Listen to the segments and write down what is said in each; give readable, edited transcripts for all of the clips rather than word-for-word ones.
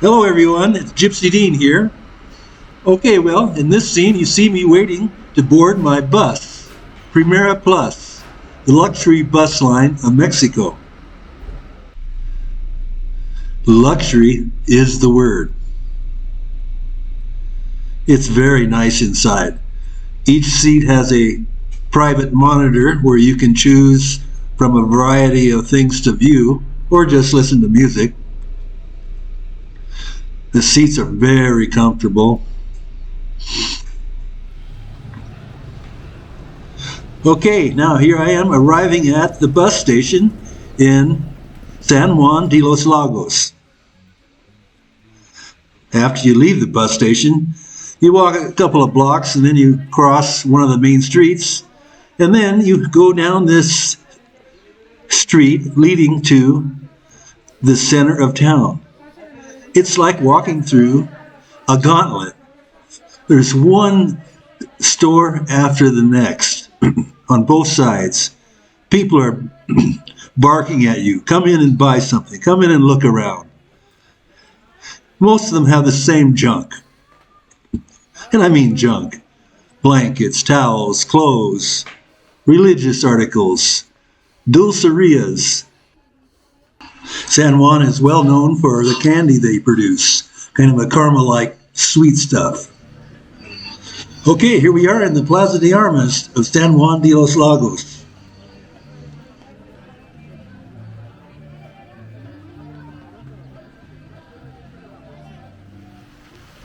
Hello everyone, it's Gipsy Dean here. Okay, well, in this scene you see me waiting to board my bus, Primera Plus, the luxury bus line of Mexico. Luxury is the word. It's very nice inside. Each seat has a private monitor where you can choose from a variety of things to view or just listen to music. The seats are very comfortable. Okay, now here I am arriving at the bus station in San Juan de los Lagos. After you leave the bus station, you walk a couple of blocks and then you cross one of the main streets, and then you go down this street leading to the center of town. It's like walking through a gauntlet. There's one store after the next on both sides. People are barking at you. Come in and buy something. Come in and look around. Most of them have the same junk. And I mean junk. Blankets, towels, clothes, religious articles, dulcerias. San Juan is well known for the candy they produce, kind of a caramel-like sweet stuff. Okay, here we are in the Plaza de Armas of San Juan de los Lagos.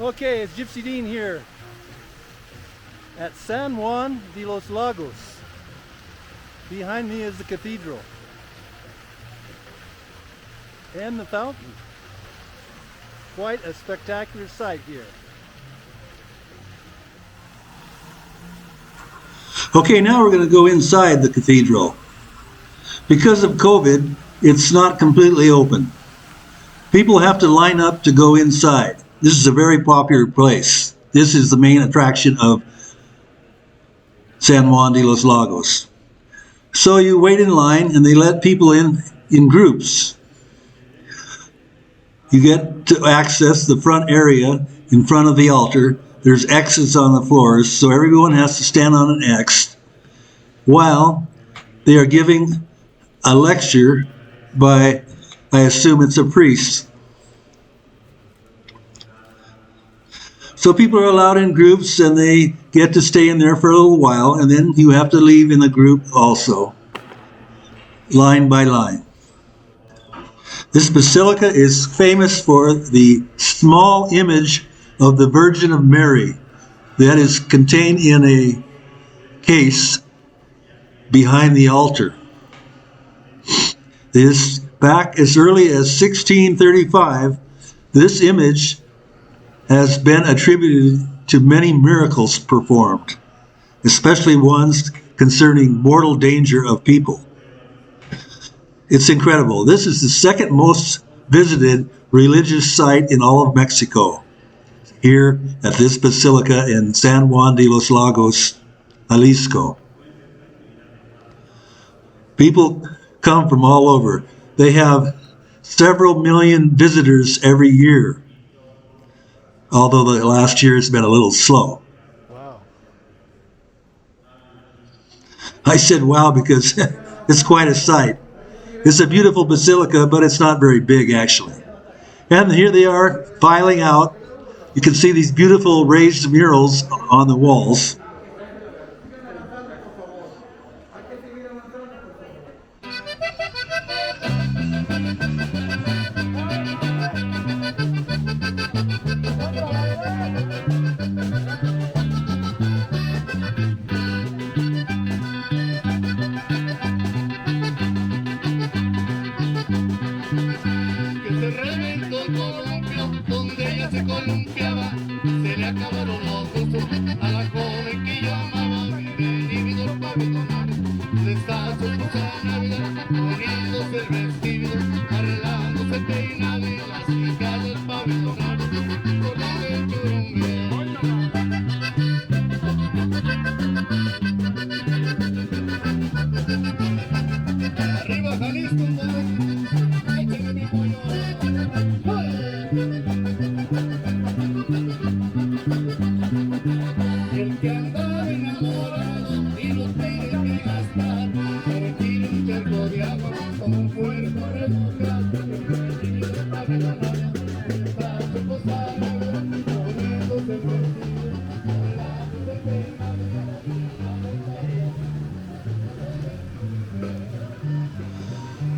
Okay, it's Gipsy Dean here at San Juan de los Lagos. Behind me is the cathedral and the fountain. Quite a spectacular sight here. Okay, now we're going to go inside the cathedral. Because of COVID, it's not completely open. People have to line up to go inside. This is a very popular place. This is the main attraction of San Juan de los Lagos. So you wait in line and they let people in groups. You get to access the front area in front of the altar. There's X's on the floors, so everyone has to stand on an X while they are giving a lecture by, I assume it's a priest. So people are allowed in groups and they get to stay in there for a little while, and then you have to leave in a group also, line by line. This basilica is famous for the small image of the Virgin of Mary that is contained in a case behind the altar. This, back as early as 1635, this image has been attributed to many miracles performed, especially ones concerning mortal danger of people. It's incredible. This is the second most visited religious site in all of Mexico, here at this basilica in San Juan de los Lagos, Jalisco. People come from all over. They have several million visitors every year, although the last year has been a little slow. Wow. I said wow because it's quite a sight. It's a beautiful basilica, but it's not very big actually. And here they are filing out. You can see these beautiful raised murals on the walls. Donde ella se columpiaba, se le acabaron los gustos a la joven que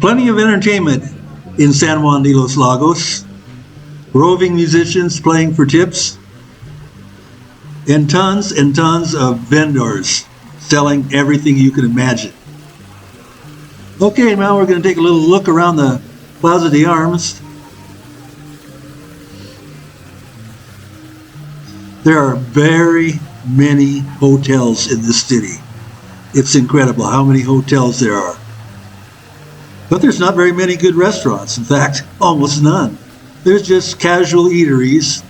Plenty of entertainment in San Juan de los Lagos. Roving musicians playing for tips. And tons of vendors selling everything you can imagine. Okay, now we're going to take a little look around the Plaza de Armas. There are very many hotels in this city. It's incredible how many hotels there are. But there's not very many good restaurants. In fact, almost none. There's just casual eateries.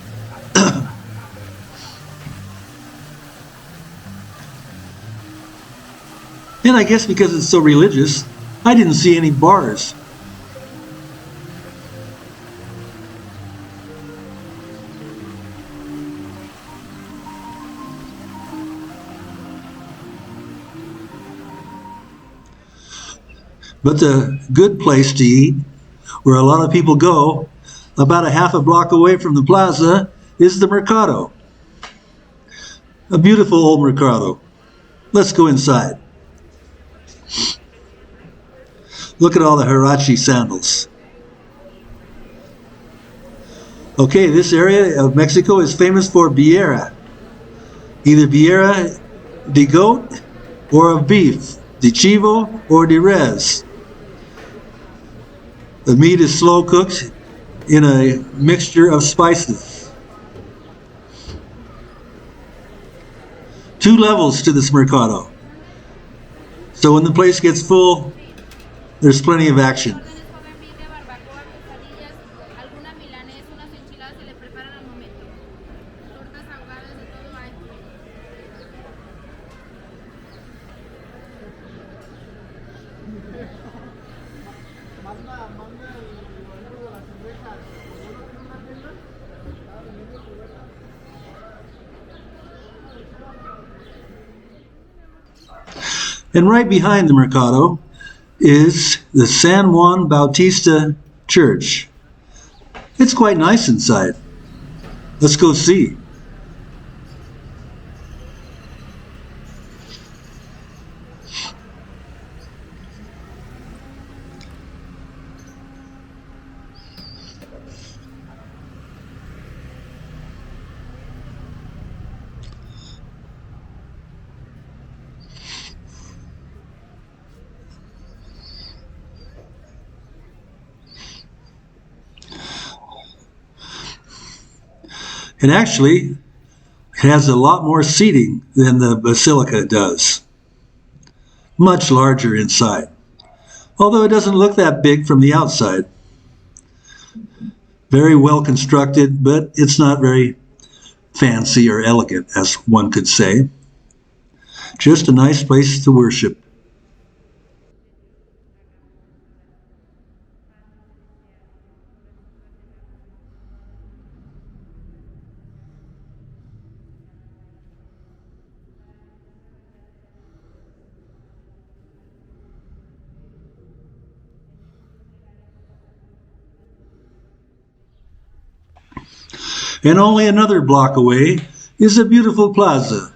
And I guess because it's so religious, I didn't see any bars. But the good place to eat, where a lot of people go, about a half a block away from the plaza, is the mercado. A beautiful old mercado. Let's go inside. Look at all the Huarache sandals. Okay, this area of Mexico is famous for birria. Either birria de goat or of beef, de chivo or de res. The meat is slow cooked in a mixture of spices. 2 levels to this mercado. So when the place gets full, there's plenty of action. And right behind the mercado is the San Juan Bautista church. It's quite nice inside. Let's go see. And actually, it has a lot more seating than the Basilica does. Much larger inside. Although it doesn't look that big from the outside. Very well constructed, but it's not very fancy or elegant, as one could say. Just a nice place to worship. And only another block away is a beautiful plaza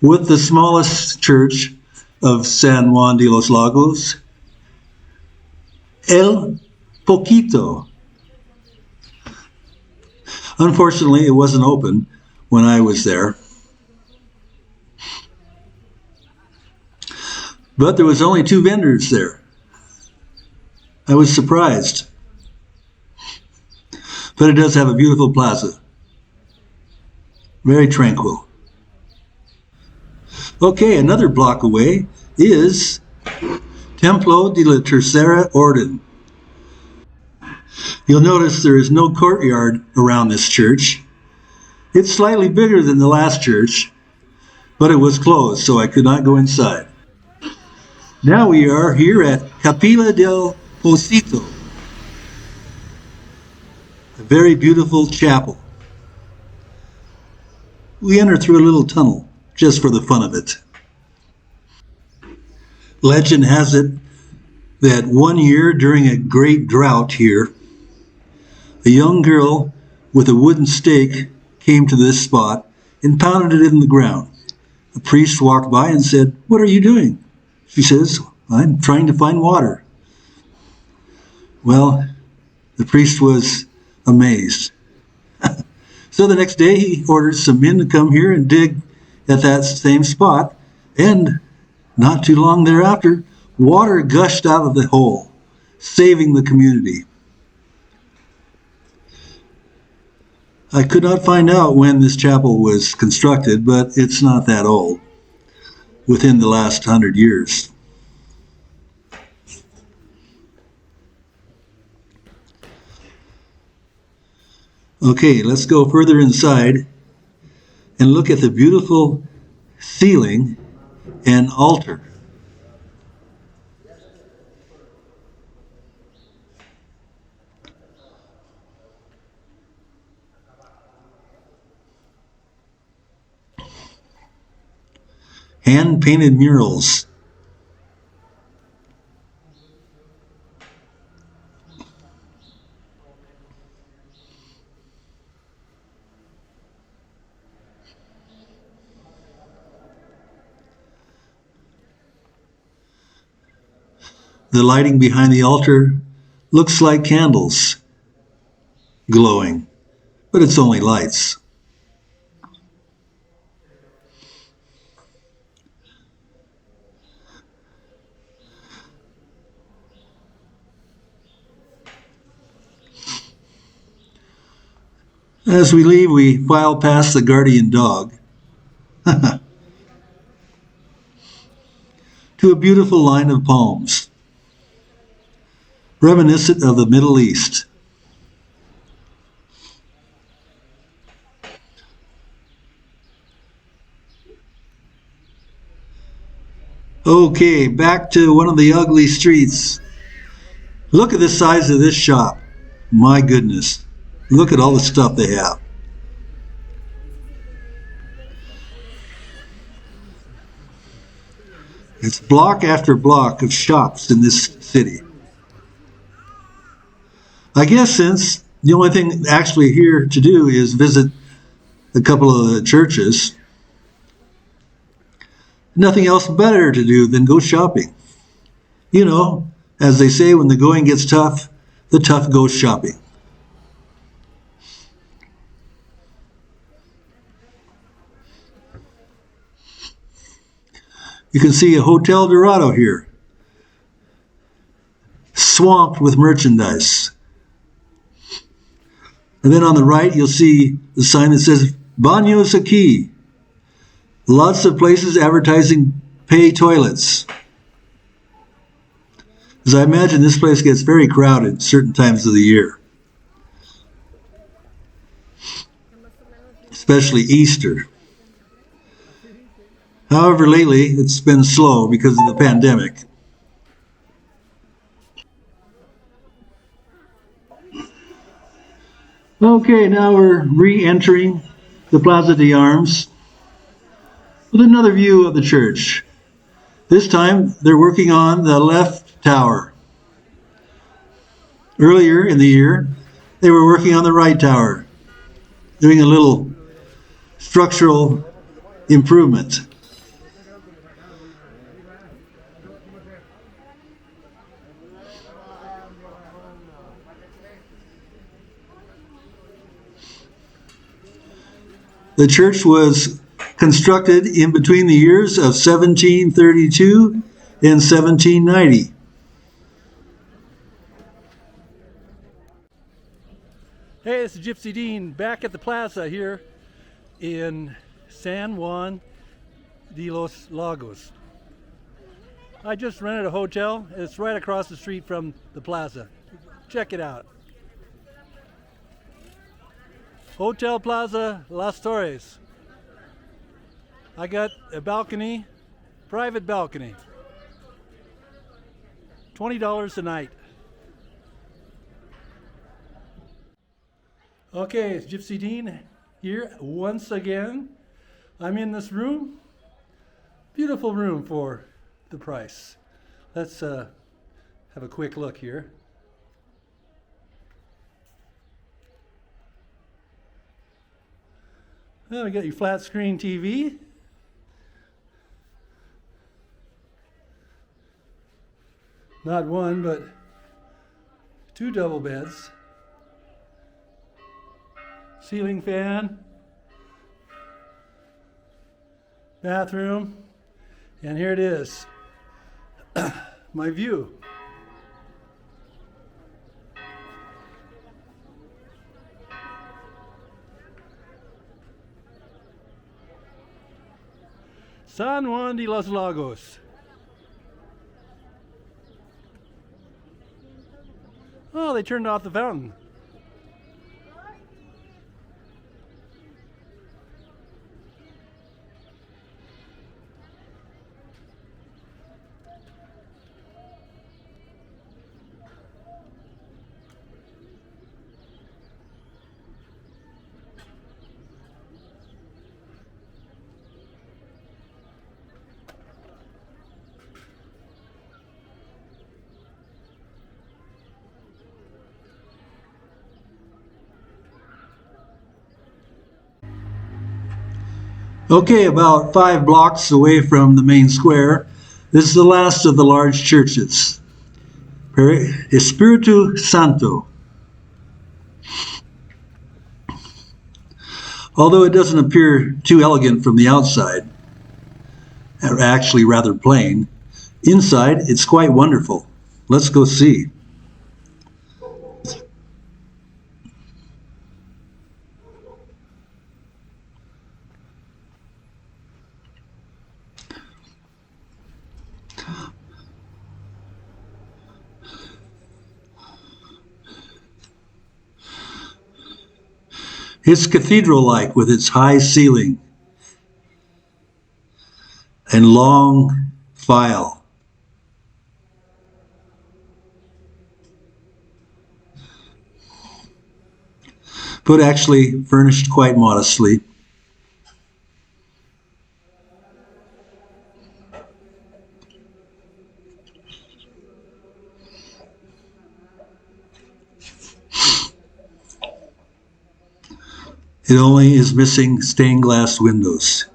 with the smallest church of San Juan de los Lagos, El Pocito. Unfortunately, it wasn't open when I was there. But there was only 2 vendors there. I was surprised. But it does have a beautiful plaza. Very tranquil. Okay, another block away is Templo de la Tercera Orden. You'll notice there is no courtyard around this church. It's slightly bigger than the last church, but it was closed, so I could not go inside. Now we are here at Capilla del Pocito, a very beautiful chapel. We enter through a little tunnel just for the fun of it. Legend has it that one year during a great drought here, a young girl with a wooden stake came to this spot and pounded it in the ground. A priest walked by and said, "What are you doing?" She says, "I'm trying to find water." Well, the priest was amazed. So the next day he ordered some men to come here and dig at that same spot, and not too long thereafter, water gushed out of the hole, saving the community. I could not find out when this chapel was constructed, but it's not that old, within the last 100 years. Okay, let's go further inside and look at the beautiful ceiling and altar. Hand-painted murals. The lighting behind the altar looks like candles glowing, but it's only lights. As we leave, we file past the guardian dog to a beautiful line of palms, reminiscent of the Middle East. Okay, back to one of the ugly streets. Look at the size of this shop. My goodness. Look at all the stuff they have. It's block after block of shops in this city. I guess since the only thing actually here to do is visit a couple of the churches, nothing else better to do than go shopping. You know, as they say, when the going gets tough, the tough go shopping. You can see a Hotel Dorado here, swamped with merchandise. And then on the right, you'll see the sign that says Baños Aquí. Lots of places advertising pay toilets. As I imagine, this place gets very crowded certain times of the year, especially Easter. However, lately it's been slow because of the pandemic. Okay, now we're re-entering the Plaza de Armas with another view of the church. This time they're working on the left tower. Earlier in the year, they were working on the right tower, doing a little structural improvement. The church was constructed in between the years of 1732 and 1790. Hey, it's Gipsy Dean back at the Plaza here in San Juan de los Lagos. I just rented a hotel. It's right across the street from the Plaza. Check it out. Hotel Plaza Las Torres. I got a balcony, private balcony. $20 a night. Okay, it's Gipsy Dean here once again. I'm in this room Beautiful room for the price. Let's have a quick look here. Well, we got your flat screen TV. Not one, but two double beds. Ceiling fan. Bathroom. And here it is. My view. San Juan de los Lagos. Oh, they turned off the fountain. Okay, about 5 blocks away from the main square, this is the last of the large churches, Espiritu Santo. Although it doesn't appear too elegant from the outside, or actually rather plain, inside it's quite wonderful. Let's go see. It's cathedral-like with its high ceiling and long file. But actually furnished quite modestly. It only is missing stained glass windows.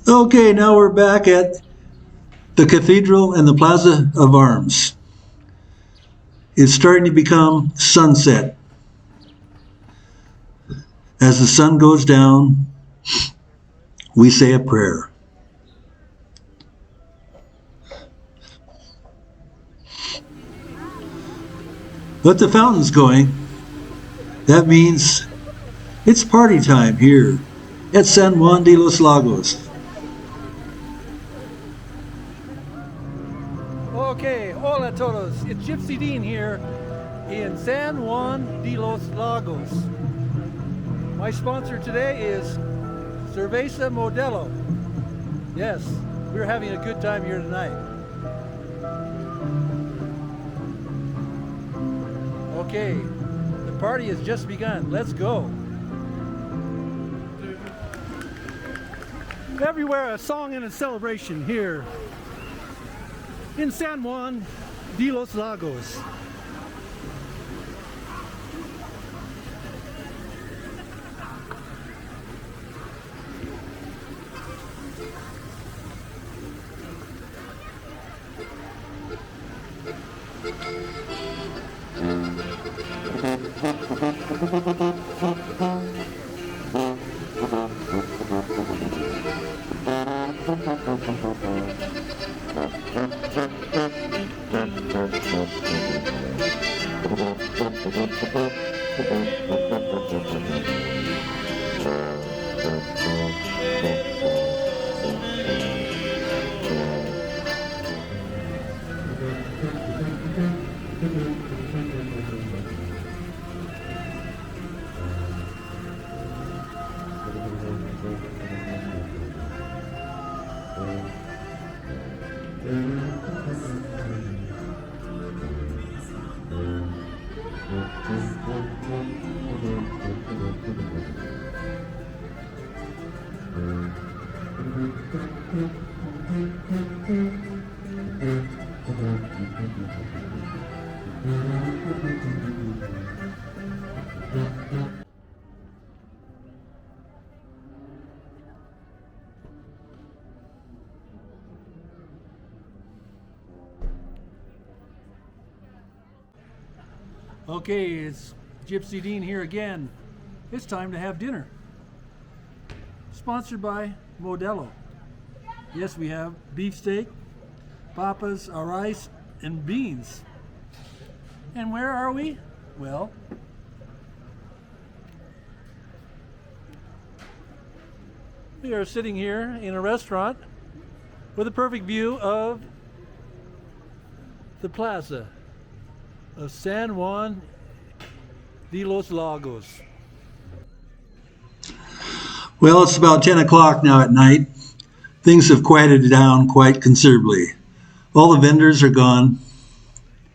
Okay, now we're back at the cathedral and the Plaza of Arms. It's starting to become sunset. As the sun goes down, we say a prayer. But the fountain's going. That means it's party time here at San Juan de los Lagos. Okay, hola todos. It's Gipsy Dean here in San Juan de los Lagos. My sponsor today is Cerveza Modelo. Yes, we're having a good time here tonight. Okay, the party has just begun. Let's go. Everywhere a song and a celebration here in San Juan de los Lagos. Okay, it's Gipsy Dean here again. It's time to have dinner. Sponsored by Modelo. Yes, we have beefsteak, papas, rice, and beans. And where are we? Well, we are sitting here in a restaurant with a perfect view of the Plaza of San Juan de los Lagos. Well, it's about 10 o'clock now at night. Things have quieted down quite considerably. All the vendors are gone.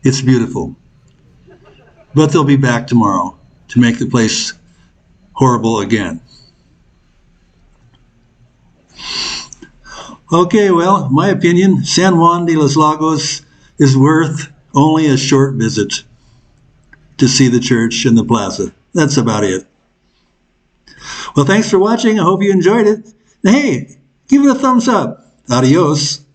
It's beautiful. But they'll be back tomorrow to make the place horrible again. Okay, well, my opinion, San Juan de los Lagos is worth only a short visit to see the church and the plaza. That's about it. Well, thanks for watching. I hope you enjoyed it. And hey, give it a thumbs up. Adios.